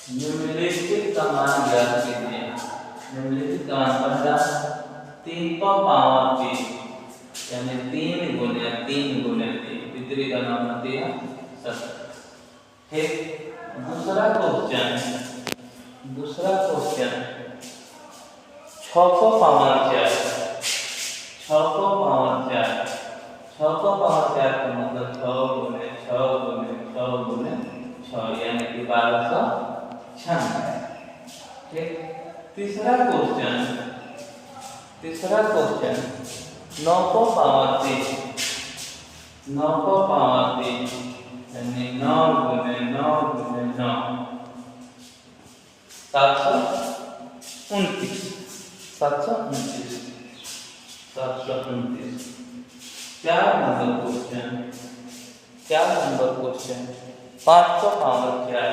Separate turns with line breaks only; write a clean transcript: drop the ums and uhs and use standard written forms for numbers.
निम्नलिखित का मान ज्ञात कीजिए। निम्नलिखित का मान पहला 3 को पावर 3 यानी 3 गुने 3 गुने 3 तीसरी का नाम होती है 70। ठीक, दूसरा क्वेश्चन 6 को पावर 4 6 को पावर 4 6 को पावर 4 का मतलब 6 गुने 6 गुने 6 गुने 6 यानी कि 1296। ठीक, तीसरा क्वेश्चन 9 को पावर 3 9 को पावर 3 यानी 9 गुने 9 गुने 9 729 729 729। 4 नंबर क्वेश्चन 5 को पावर 4